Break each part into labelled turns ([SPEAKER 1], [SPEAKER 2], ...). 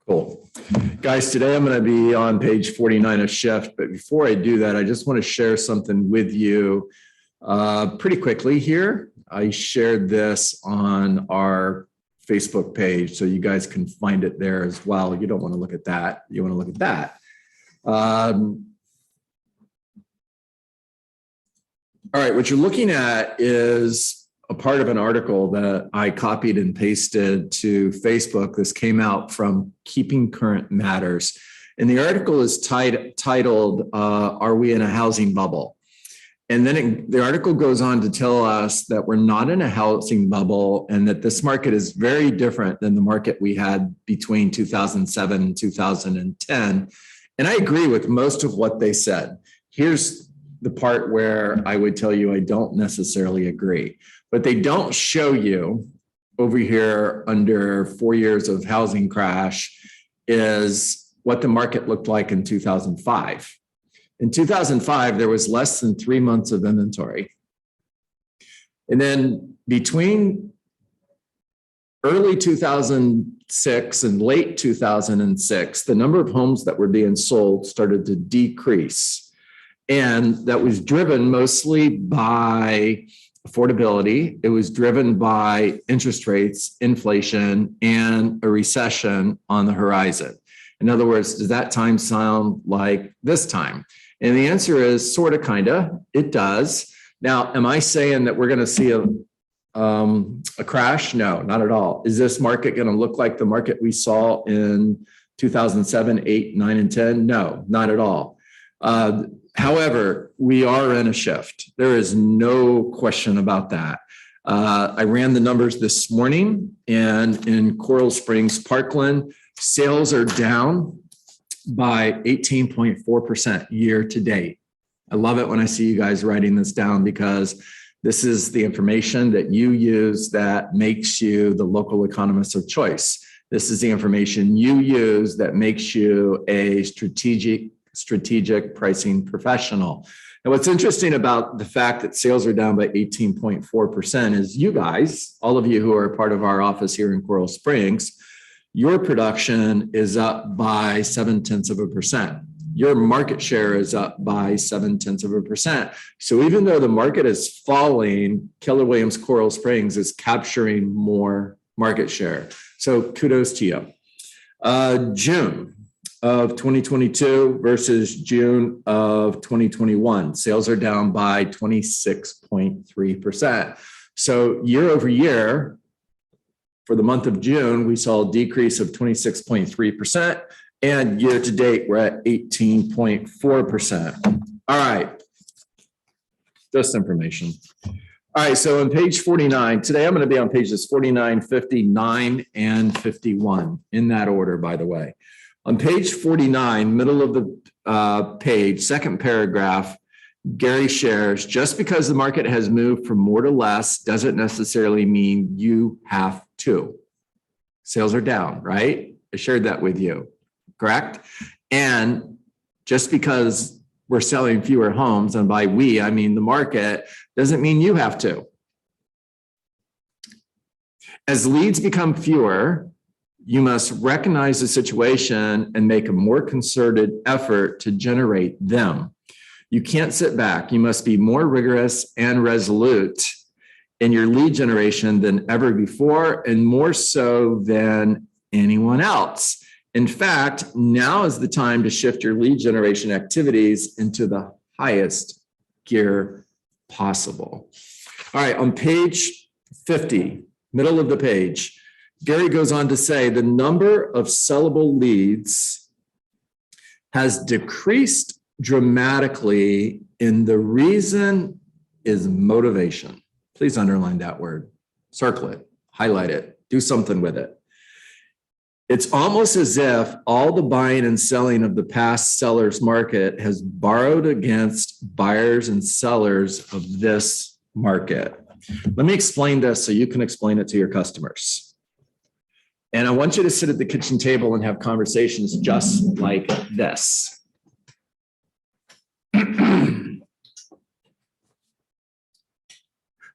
[SPEAKER 1] Cool. Guys, today I'm going to be on page 49 of Shift, but before I do that, I just want to share something with you pretty quickly here. I shared this on our Facebook page, so you guys can find it there as well. You don't want to look at that. You want to look at that. All right, what you're looking at is a part of an article that I copied and pasted to Facebook. This came out from Keeping Current Matters. And the article is titled, Are We in a Housing Bubble? And then the article goes on to tell us that we're not in a housing bubble and that this market is very different than the market we had between 2007 and 2010. And I agree with most of what they said. Here's the part where I would tell you I don't necessarily agree. But they don't show you over here under 4 years of housing crash is what the market looked like in 2005. In 2005, there was less than 3 months of inventory. And then between early 2006 and late 2006, the number of homes that were being sold started to decrease. And that was driven mostly by affordability. It was driven by interest rates, inflation, and a recession on the horizon. In other words, does that time sound like this time? And the answer is sort of, kind of. It does. Now, am I saying that we're going to see a crash? No, not at all. Is this market going to look like the market we saw in 2007, 8, 9, and 10? No, not at all. However, we are in a shift. There is no question about that. I ran the numbers this morning, and in Coral Springs, Parkland, sales are down by 18.4% year to date. I love it when I see you guys writing this down because this is the information that you use that makes you the local economist of choice. This is the information you use that makes you a strategic pricing professional. And what's interesting about the fact that sales are down by 18.4% is you guys, all of you who are part of our office here in Coral Springs, your production is up by 0.7%. Your market share is up by 0.7%. So even though the market is falling, Keller Williams Coral Springs is capturing more market share. So kudos to you. June of 2022 versus June of 2021. Sales are down by 26.3%. So year over year, for the month of June, we saw a decrease of 26.3%. And year to date, we're at 18.4%. All right, just information. All right, so on page 49, today I'm going to be on pages 49, 59, and 51, in that order, by the way. On page 49, middle of the page, second paragraph, Gary shares, just because the market has moved from more to less doesn't necessarily mean you have to. Sales are down, right? I shared that with you, correct? And just because we're selling fewer homes, and by we, I mean the market, doesn't mean you have to. As leads become fewer, you must recognize the situation and make a more concerted effort to generate them. You can't sit back. You must be more rigorous and resolute in your lead generation than ever before, and more so than anyone else. In fact, now is the time to shift your lead generation activities into the highest gear possible. All right, on page 50, middle of the page, Gary goes on to say the number of sellable leads has decreased dramatically, and the reason is motivation. Please underline that word, circle it, highlight it, do something with it. It's almost as if all the buying and selling of the past sellers market has borrowed against buyers and sellers of this market. Let me explain this so you can explain it to your customers. And I want you to sit at the kitchen table and have conversations just like this.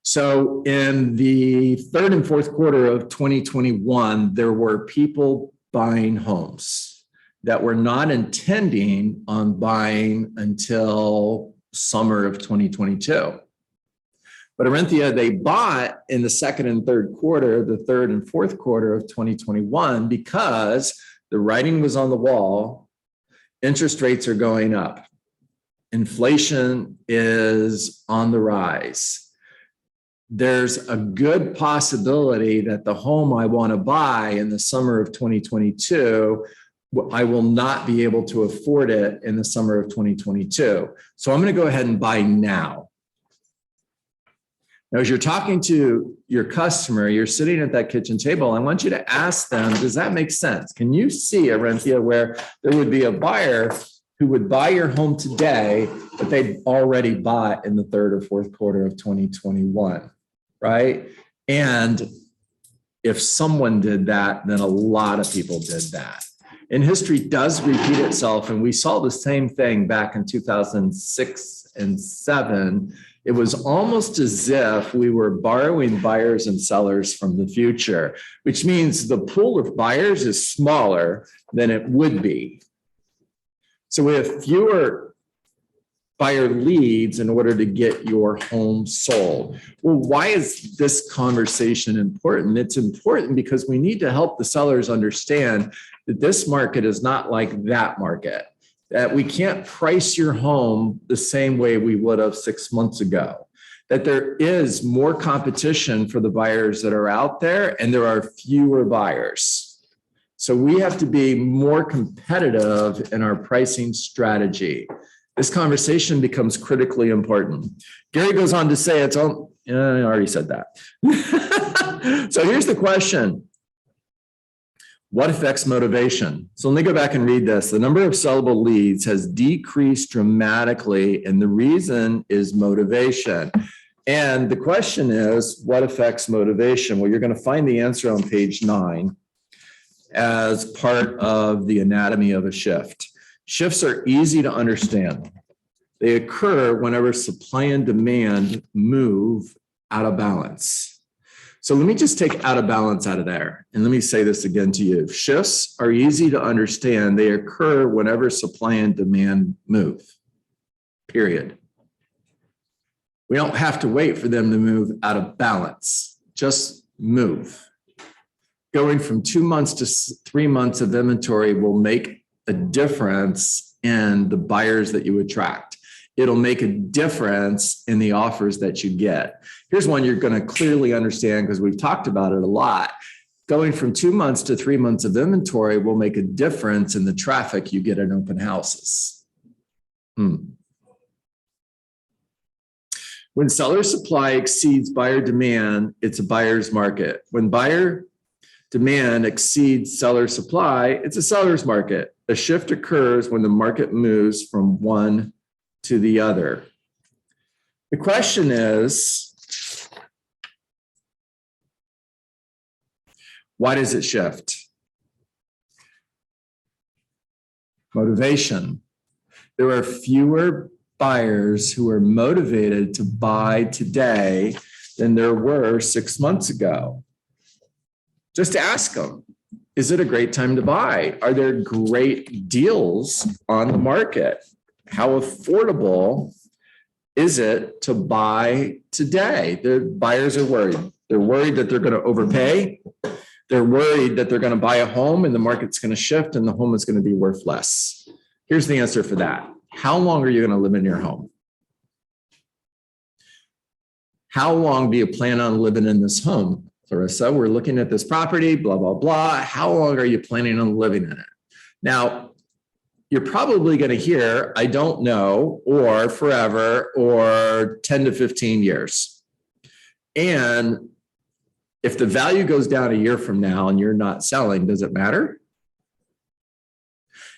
[SPEAKER 1] So in the third and fourth quarter of 2021, there were people buying homes, that were not intending on buying until summer of 2022. But Arinthia, they bought in the second and third quarter, the third and fourth quarter of 2021, because the writing was on the wall. Interest rates are going up. Inflation is on the rise. There's a good possibility that the home I want to buy in the summer of 2022, I will not be able to afford it in the summer of 2022. So I'm going to go ahead and buy now. Now, as you're talking to your customer, you're sitting at that kitchen table, I want you to ask them, does that make sense? Can you see, Arinthia, where there would be a buyer who would buy your home today, but they'd already bought in the third or fourth quarter of 2021, right? And if someone did that, then a lot of people did that. And history does repeat itself. And we saw the same thing back in 2006 and 2007. It was almost as if we were borrowing buyers and sellers from the future, which means the pool of buyers is smaller than it would be. So we have fewer buyer leads in order to get your home sold. Well, why is this conversation important? It's important because we need to help the sellers understand that this market is not like that market, that we can't price your home the same way we would have 6 months ago, that there is more competition for the buyers that are out there and there are fewer buyers. So we have to be more competitive in our pricing strategy. This conversation becomes critically important. Gary goes on to say it's all, I already said that. So here's the question. What affects motivation? So let me go back and read this. The number of sellable leads has decreased dramatically, and the reason is motivation. And the question is, what affects motivation? Well, you're going to find the answer on page 9 as part of the anatomy of a shift. Shifts are easy to understand. They occur whenever supply and demand move out of balance. So let me just take out of balance out of there. And let me say this again to you. Shifts are easy to understand. They occur whenever supply and demand move, period. We don't have to wait for them to move out of balance. Just move. Going from 2 months to 3 months of inventory will make a difference in the buyers that you attract. It'll make a difference in the offers that you get. Here's one you're going to clearly understand because we've talked about it a lot. Going from 2 months to 3 months of inventory will make a difference in the traffic you get in open houses. When seller supply exceeds buyer demand, it's a buyer's market. When buyer demand exceeds seller supply, it's a seller's market. A shift occurs when the market moves from one to the other. The question is, why does it shift? Motivation. There are fewer buyers who are motivated to buy today than there were 6 months ago. Just ask them, is it a great time to buy? Are there great deals on the market? How affordable is it to buy today? The buyers are worried. They're worried that they're going to overpay. They're worried that they're going to buy a home and the market's going to shift and the home is going to be worth less. Here's the answer for that. How long are you going to live in your home? How long do you plan on living in this home? Clarissa, we're looking at this property, blah, blah, blah. How long are you planning on living in it? Now, you're probably going to hear, I don't know, or forever, or 10 to 15 years. And if the value goes down a year from now and you're not selling, does it matter?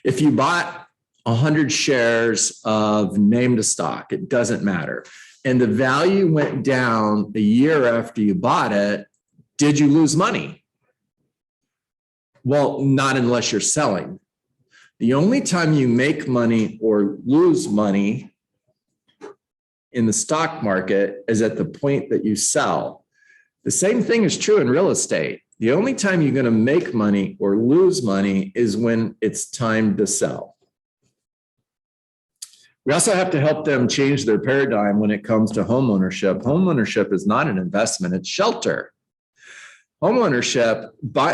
[SPEAKER 1] If you bought 100 shares of name to stock, it doesn't matter. And the value went down a year after you bought it, did you lose money? Well, not unless you're selling. The only time you make money or lose money in the stock market is at the point that you sell. The same thing is true in real estate. The only time you're going to make money or lose money is when it's time to sell. We also have to help them change their paradigm when it comes to homeownership. Homeownership is not an investment, it's shelter. Homeownership,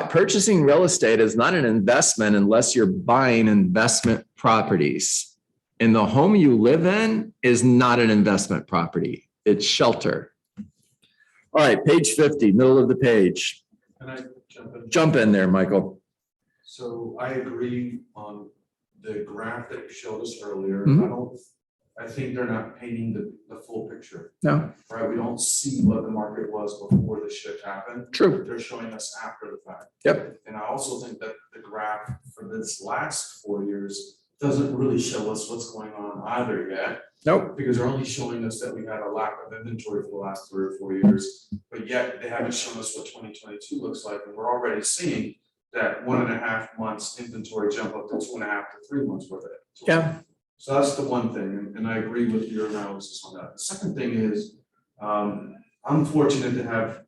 [SPEAKER 1] purchasing real estate is not an investment unless you're buying investment properties. And the home you live in is not an investment property, it's shelter. All right, page 50, middle of the page.
[SPEAKER 2] Can I jump in?
[SPEAKER 1] Jump in there, Michael.
[SPEAKER 2] So I agree on the graph that you showed us earlier.
[SPEAKER 1] Mhm.
[SPEAKER 2] I think they're not painting the full picture.
[SPEAKER 1] No,
[SPEAKER 2] Right? We don't see what the market was before the shift happened.
[SPEAKER 1] true.
[SPEAKER 2] They're showing us after the fact.
[SPEAKER 1] Yep.
[SPEAKER 2] And I also think that the graph for this last 4 years doesn't really show us what's going on either yet.
[SPEAKER 1] Nope.
[SPEAKER 2] Because they're only showing us that we had a lack of inventory for the last 3 or 4 years, but yet they haven't shown us what 2022 looks like, and we're already seeing that 1.5 months inventory jump up to 2.5 to 3 months worth of it.
[SPEAKER 1] Yeah.
[SPEAKER 2] So that's the one thing, and I agree with your analysis on that. The second thing is, I'm fortunate to have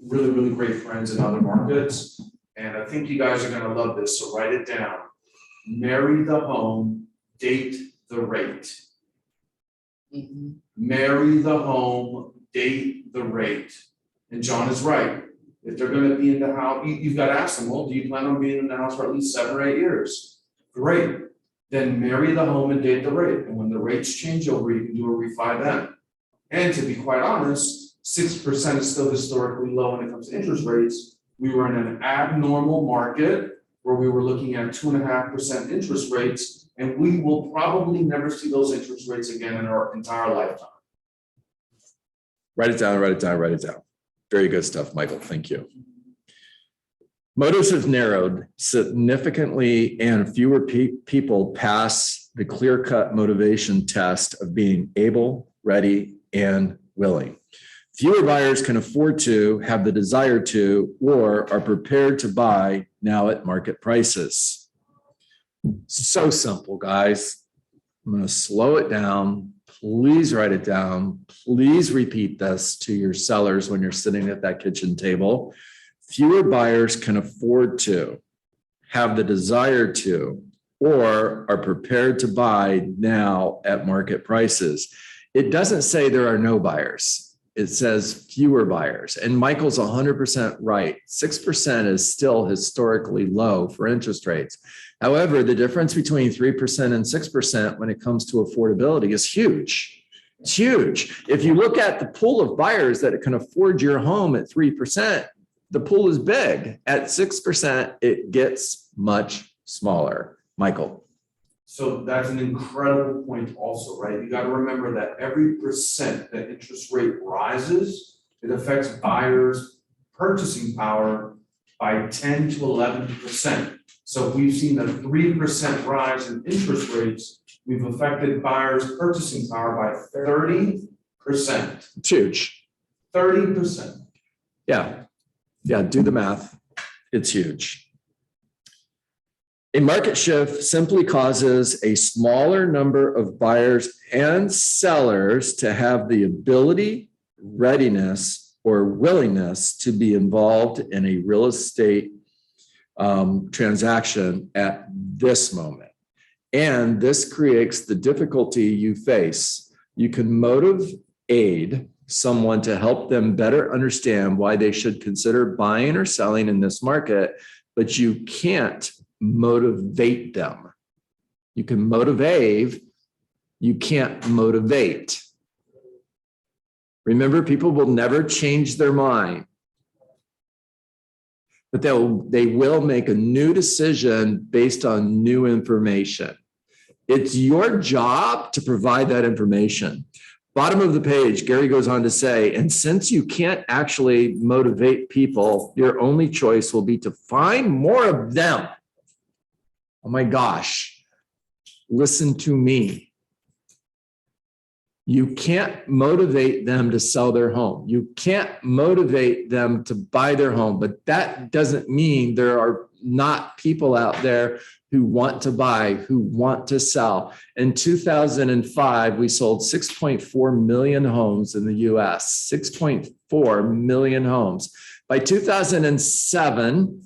[SPEAKER 2] really, really great friends in other markets, and I think you guys are gonna love this, so write it down. Marry the home, date the rate. Marry the home, date the rate. And John is right. If they're gonna be in the house, you've got to ask them, well, do you plan on being in the house for at least 7 or 8 years? Great. Then marry the home and date the rate. And when the rates change over, you can do a refi then. And to be quite honest, 6% is still historically low when it comes to interest rates. We were in an abnormal market where we were looking at 2.5% interest rates, and we will probably never see those interest rates again in our entire lifetime.
[SPEAKER 1] Write it down, write it down, write it down. Very good stuff, Michael. Thank you. Motives have narrowed significantly, and fewer people pass the clear-cut motivation test of being able, ready, and willing. Fewer buyers can afford to, have the desire to, or are prepared to buy now at market prices. So simple, guys. I'm going to slow it down. Please write it down. Please repeat this to your sellers when you're sitting at that kitchen table. Fewer buyers can afford to, have the desire to, or are prepared to buy now at market prices. It doesn't say there are no buyers. It says fewer buyers. And Michael's 100% right. 6% is still historically low for interest rates. However, the difference between 3% and 6% when it comes to affordability is huge. It's huge. If you look at the pool of buyers that can afford your home at 3%, the pool is big. At 6%, it gets much smaller. Michael.
[SPEAKER 2] So that's an incredible point also, right? You got to remember that every percent that interest rate rises, it affects buyers' purchasing power by 10 to 11%. So if we've seen a 3% rise in interest rates, we've affected buyers' purchasing power by 30%.
[SPEAKER 1] It's huge.
[SPEAKER 2] 30%.
[SPEAKER 1] Yeah, do the math. It's huge. A market shift simply causes a smaller number of buyers and sellers to have the ability, readiness, or willingness to be involved in a real estate transaction at this moment. And this creates the difficulty you face. You can motivate someone to help them better understand why they should consider buying or selling in this market, but you can't motivate them. You can motivate, you can't motivate. Remember, people will never change their mind, but they will make a new decision based on new information. It's your job to provide that information. Bottom of the page, Gary goes on to say, and since you can't actually motivate people, your only choice will be to find more of them. Oh my gosh, listen to me. You can't motivate them to sell their home. You can't motivate them to buy their home, but that doesn't mean there are not people out there who want to buy, who want to sell. In 2005, we sold 6.4 million homes in the US, 6.4 million homes. By 2007,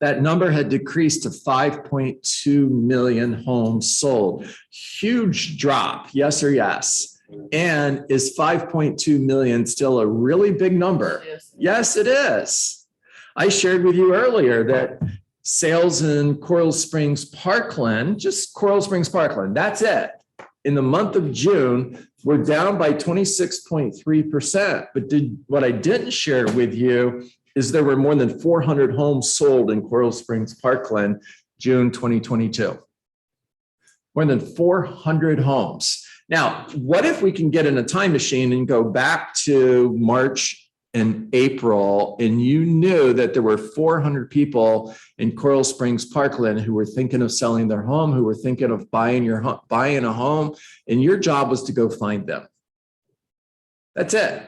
[SPEAKER 1] that number had decreased to 5.2 million homes sold. Huge drop, yes or yes? And is 5.2 million still a really big number? Yes, it is. I shared with you earlier that sales in Coral Springs, Parkland, just Coral Springs, Parkland, that's it. In the month of June, we're down by 26.3%. But what I didn't share with you is there were more than 400 homes sold in Coral Springs, Parkland, June 2022. More than 400 homes. Now, what if we can get in a time machine and go back to March and April, and you knew that there were 400 people in Coral Springs, Parkland who were thinking of selling their home, who were thinking of buying a home, and your job was to go find them. That's it.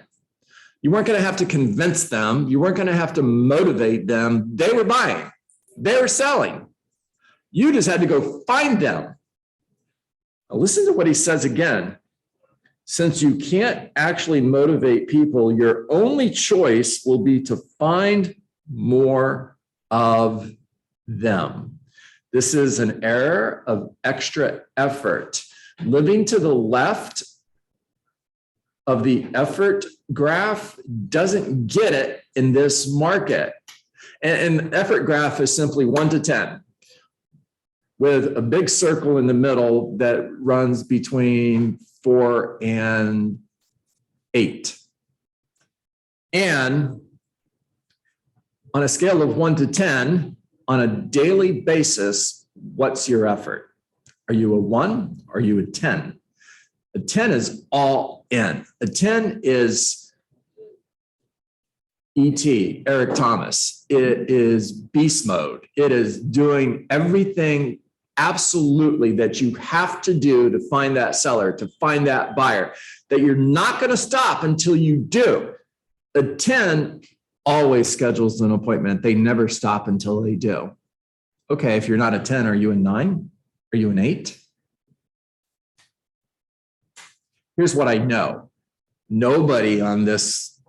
[SPEAKER 1] You weren't going to have to convince them. You weren't going to have to motivate them. They were buying. They were selling. You just had to go find them. Now listen to what he says again. Since you can't actually motivate people, your only choice will be to find more of them. This is an error of extra effort. Living to the left of the effort graph doesn't get it in this market. And effort graph is simply 1 to 10 with a big circle in the middle that runs between 4 and 8. And on a scale of 1 to 10, on a daily basis, what's your effort? Are you a 1? Are you a 10? A 10 is all in. A 10 is E.T., Eric Thomas. It is beast mode. It is doing everything absolutely that you have to do to find that seller, to find that buyer, that you're not going to stop until you do. A 10 always schedules an appointment. They never stop until they do. Okay, if you're not a 10, are you a 9? Are you an 8? Here's what I know. Nobody on this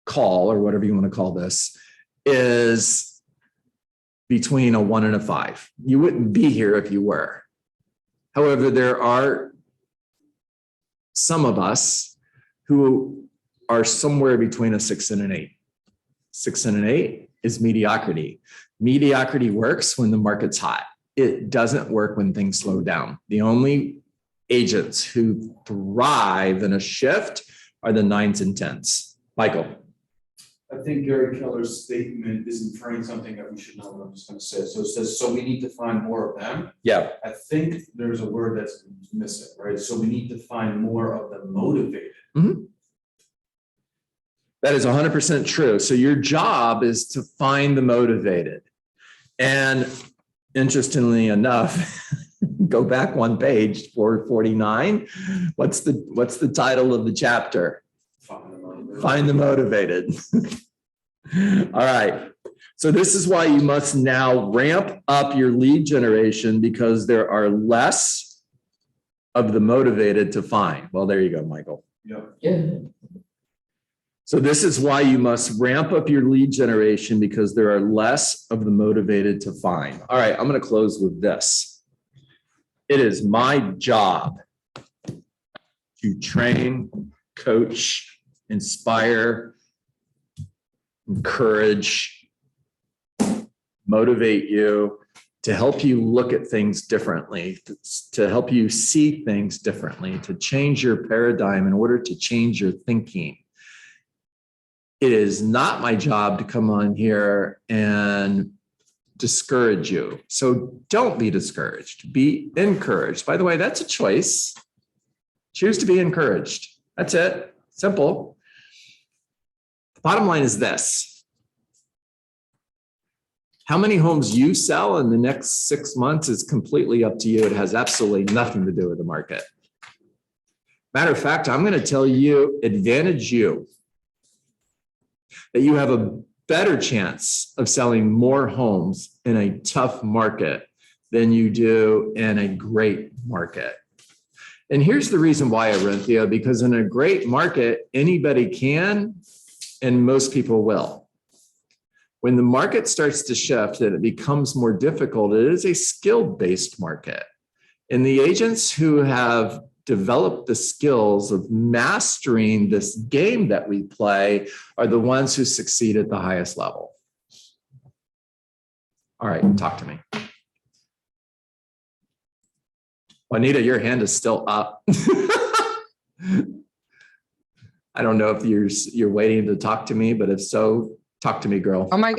[SPEAKER 1] call, or whatever you want to call this, is between a 1 and a 5. You wouldn't be here if you were. However, there are some of us who are somewhere between a 6 and an 8. 6 and an 8 is mediocrity. Mediocrity works when the market's hot. It doesn't work when things slow down. The only agents who thrive in a shift are the 9s and 10s. Michael.
[SPEAKER 2] I think Gary Keller's statement is inferring something that we should know what I'm just going to say. So it says, so we need to find more of them.
[SPEAKER 1] Yeah.
[SPEAKER 2] I think there's a word that's missing, right? So we need to find more of the motivated.
[SPEAKER 1] Mm-hmm. That is 100% true. So your job is to find the motivated. And interestingly enough, go back one page, 449. What's the title of the chapter? Find the motivated. All right. So this is why you must now ramp up your lead generation, because there are less of the motivated to find. Well, there you go, Michael.
[SPEAKER 2] Yeah.
[SPEAKER 1] So this is why you must ramp up your lead generation, because there are less of the motivated to find. All right, I'm going to close with this. It is my job to train, coach, inspire, encourage, motivate you, to help you look at things differently, to help you see things differently, to change your paradigm in order to change your thinking. It is not my job to come on here and discourage you. So don't be discouraged. Be encouraged. By the way, that's a choice. Choose to be encouraged. That's it. Simple. The bottom line is this. How many homes you sell in the next 6 months is completely up to you. It has absolutely nothing to do with the market. Matter of fact, I'm going to tell you, advantage you, that you have a better chance of selling more homes in a tough market than you do in a great market. And here's the reason why, Arinthia, because in a great market, anybody can and most people will. When the market starts to shift and it becomes more difficult, it is a skill-based market. And the agents who have developed the skills of mastering this game that we play are the ones who succeed at the highest level. All right, talk to me. Juanita, your hand is still up. I don't know if you're waiting to talk to me, but if so, talk to me, girl.
[SPEAKER 3] Oh my